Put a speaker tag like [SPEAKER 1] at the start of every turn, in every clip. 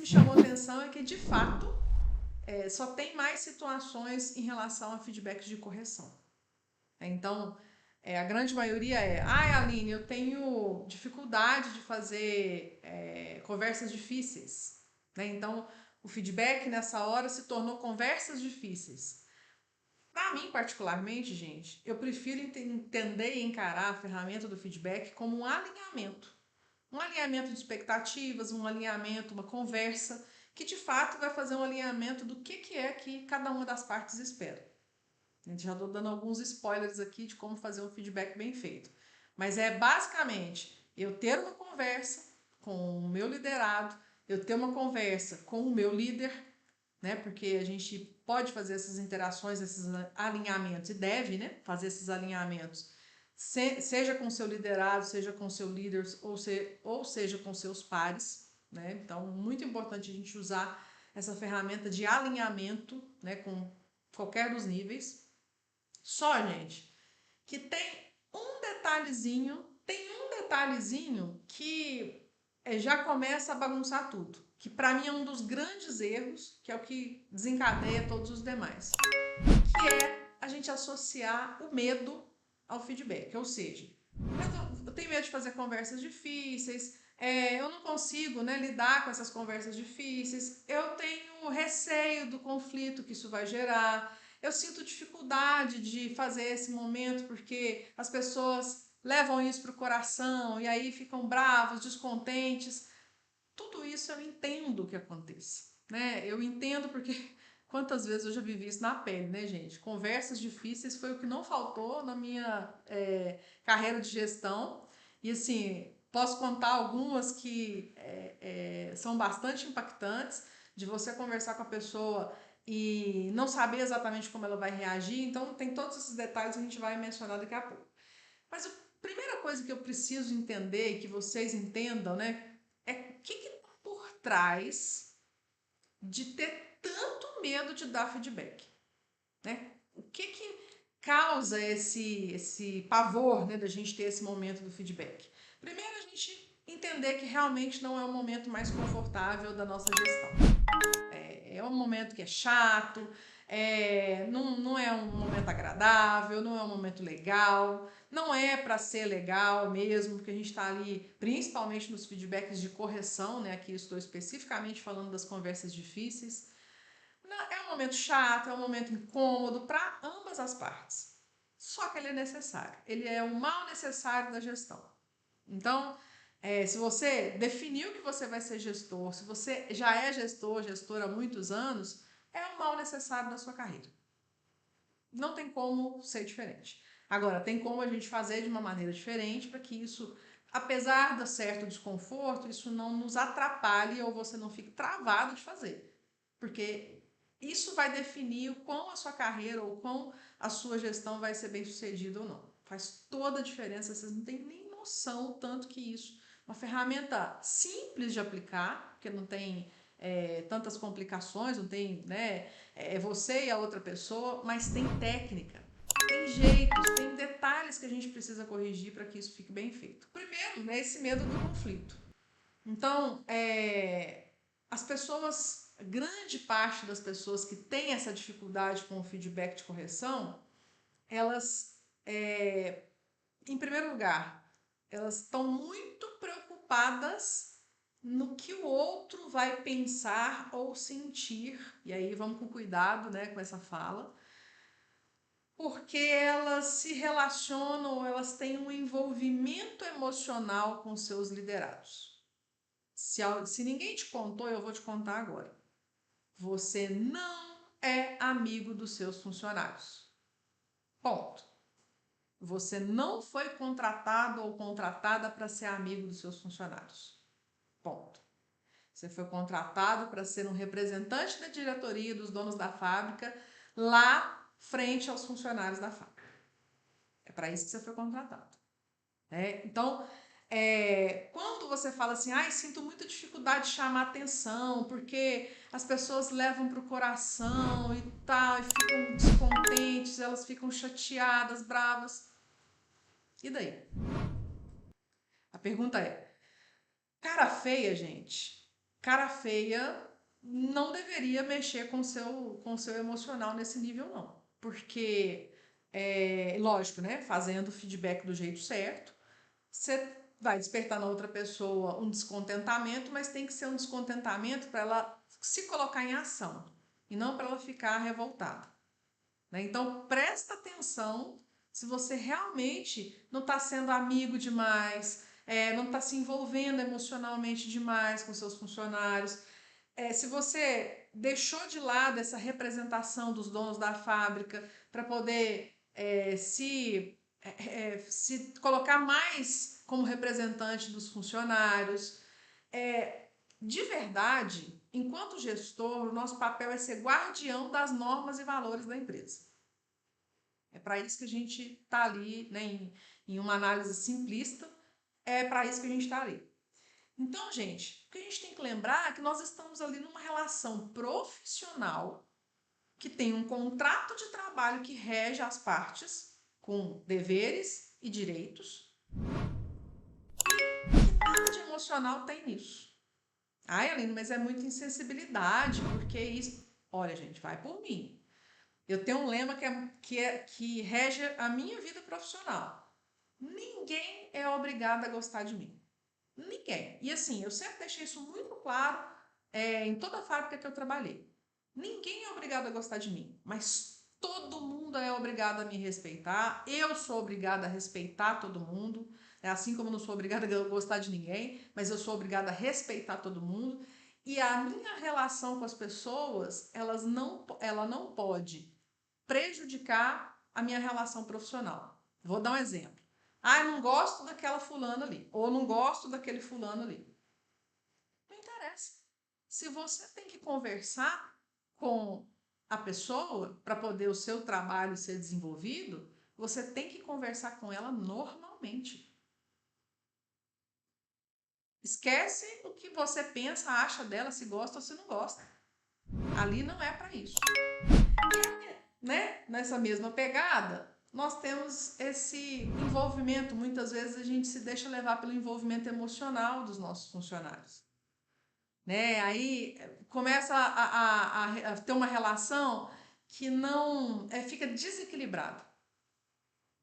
[SPEAKER 1] me chamou a atenção é que, de fato, só tem mais situações em relação a feedbacks de correção. Então, a grande maioria Aline, eu tenho dificuldade de fazer conversas difíceis. Né? Então, o feedback nessa hora se tornou conversas difíceis. Para mim, particularmente, gente, eu prefiro entender e encarar a ferramenta do feedback como um alinhamento. Um alinhamento de expectativas, um alinhamento, uma conversa, que de fato vai fazer um alinhamento do que é que cada uma das partes espera. Já estou dando alguns spoilers aqui de como fazer um feedback bem feito. Mas é basicamente eu ter uma conversa com o meu liderado, eu ter uma conversa com o meu líder, né? Porque a gente pode fazer essas interações, esses alinhamentos, e deve, né, fazer esses alinhamentos, seja com seu liderado, seja com seu líder, ou seja com seus pares, né? Então, muito importante a gente usar essa ferramenta de alinhamento, né, com qualquer dos níveis. Só, gente, que tem um detalhezinho que já começa a bagunçar tudo. Que para mim é um dos grandes erros, que é o que desencadeia todos os demais. Que é a gente associar o medo ao feedback. Ou seja, eu tenho medo de fazer conversas difíceis, eu não consigo, né, lidar com essas conversas difíceis, eu tenho receio do conflito que isso vai gerar, eu sinto dificuldade de fazer esse momento porque as pessoas levam isso para o coração e aí ficam bravos, descontentes. Tudo isso eu entendo que aconteça, né? Eu entendo porque quantas vezes eu já vivi isso na pele, né, gente? Conversas difíceis foi o que não faltou na minha carreira de gestão. E assim, posso contar algumas que são bastante impactantes, de você conversar com a pessoa e não saber exatamente como ela vai reagir. Então, tem todos esses detalhes que a gente vai mencionar daqui a pouco. Mas a primeira coisa que eu preciso entender e que vocês entendam, né, é o que está por trás de ter tanto medo de dar feedback, né? O que causa esse pavor, né, da gente ter esse momento do feedback? Primeiro, a gente entender que realmente não é o momento mais confortável da nossa gestão. É um momento que é chato, não é um momento agradável, não é um momento legal, não é para ser legal mesmo, porque a gente está ali, principalmente nos feedbacks de correção, né? Aqui estou especificamente falando das conversas difíceis. É um momento chato, é um momento incômodo para ambas as partes. Só que ele é necessário, ele é um mal necessário da gestão. Então, se você definiu que você vai ser gestor, se você já é gestor há muitos anos, é um mal necessário da sua carreira. Não tem como ser diferente. Agora, tem como a gente fazer de uma maneira diferente para que isso, apesar do certo desconforto, isso não nos atrapalhe ou você não fique travado de fazer. Porque isso vai definir o quão a sua carreira ou quão a sua gestão vai ser bem sucedida ou não. Faz toda a diferença, vocês não têm nem noção o tanto que isso. Uma ferramenta simples de aplicar, porque não tem tantas complicações, não tem, né, você e a outra pessoa, mas tem técnica, tem jeitos, tem detalhes que a gente precisa corrigir para que isso fique bem feito. Primeiro, né, esse medo do conflito. Então, as pessoas, grande parte das pessoas que tem essa dificuldade com o feedback de correção, elas, em primeiro lugar, elas estão muito preocupadas no que o outro vai pensar ou sentir. E aí vamos com cuidado, né, com essa fala. Porque elas se relacionam, elas têm um envolvimento emocional com seus liderados. Se ninguém te contou, eu vou te contar agora. Você não é amigo dos seus funcionários. Ponto. Você não foi contratado ou contratada para ser amigo dos seus funcionários. Ponto. Você foi contratado para ser um representante da diretoria dos donos da fábrica lá frente aos funcionários da fábrica. É para isso que você foi contratado. Então, quando você fala assim, sinto muita dificuldade de chamar atenção, porque as pessoas levam para o coração e tal, e ficam descontentes, elas ficam chateadas, bravas. E daí? A pergunta é, cara feia, gente. cara feia não deveria mexer com o seu emocional nesse nível, não. Porque, lógico, né? Fazendo o feedback do jeito certo, você vai despertar na outra pessoa um descontentamento, mas tem que ser um descontentamento para ela se colocar em ação e não para ela ficar revoltada, né? Então, presta atenção se você realmente não está sendo amigo demais, não está se envolvendo emocionalmente demais com seus funcionários. Se você deixou de lado essa representação dos donos da fábrica para poder se colocar mais como representante dos funcionários, de verdade, enquanto gestor, o nosso papel é ser guardião das normas e valores da empresa. É para isso que a gente está ali, né, em uma análise simplista, é para isso que a gente está ali. Então, gente, o que a gente tem que lembrar é que nós estamos ali numa relação profissional que tem um contrato de trabalho que rege as partes, com deveres e direitos, e nada de emocional tem nisso. Ai, Aline, mas é muita insensibilidade, porque isso. Olha, gente, vai por mim. Eu tenho um lema que rege a minha vida profissional. Ninguém é obrigado a gostar de mim. Ninguém. E assim, eu sempre deixei isso muito claro em toda a fábrica que eu trabalhei. Ninguém é obrigado a gostar de mim, mas todo mundo é obrigado a me respeitar. Eu sou obrigada a respeitar todo mundo, né? Assim como eu não sou obrigada a gostar de ninguém, mas eu sou obrigada a respeitar todo mundo. E a minha relação com as pessoas, ela não pode prejudicar a minha relação profissional. Vou dar um exemplo. Ah, eu não gosto daquela fulana ali, ou não gosto daquele fulano ali. Não interessa. Se você tem que conversar com a pessoa para poder o seu trabalho ser desenvolvido, você tem que conversar com ela normalmente. Esquece o que você pensa, acha dela, se gosta ou se não gosta. Ali não é para isso. Né? Nessa mesma pegada, nós temos esse envolvimento. Muitas vezes a gente se deixa levar pelo envolvimento emocional dos nossos funcionários, né? Aí começa a ter uma relação que não fica desequilibrada.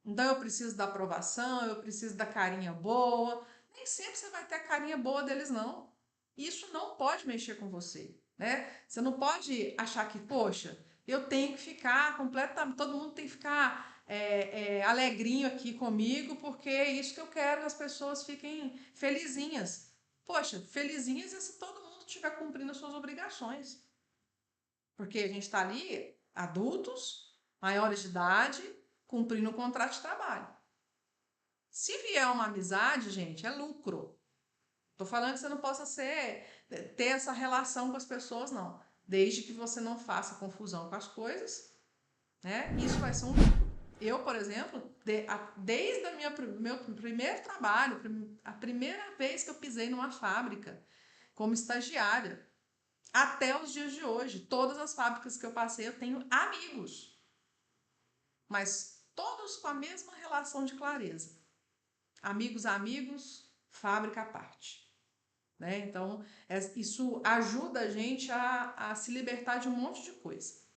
[SPEAKER 1] Então eu preciso da aprovação, eu preciso da carinha boa. Nem sempre você vai ter a carinha boa deles, não. Isso não pode mexer com você, né? Você não pode achar que, poxa, eu tenho que ficar completamente, todo mundo tem que ficar alegrinho aqui comigo, porque é isso que eu quero, que as pessoas fiquem felizinhas. Poxa, felizinhas é se todo mundo estiver cumprindo as suas obrigações. Porque a gente está ali, adultos, maiores de idade, cumprindo o contrato de trabalho. Se vier uma amizade, gente, é lucro. Tô falando que você não possa ter essa relação com as pessoas, não. Desde que você não faça confusão com as coisas, né? Isso vai ser um lucro. Eu, por exemplo, desde meu primeiro trabalho, a primeira vez que eu pisei numa fábrica como estagiária, até os dias de hoje, todas as fábricas que eu passei, eu tenho amigos, mas todos com a mesma relação de clareza. Amigos, amigos, fábrica à parte. Né? Então, isso ajuda a gente a se libertar de um monte de coisa.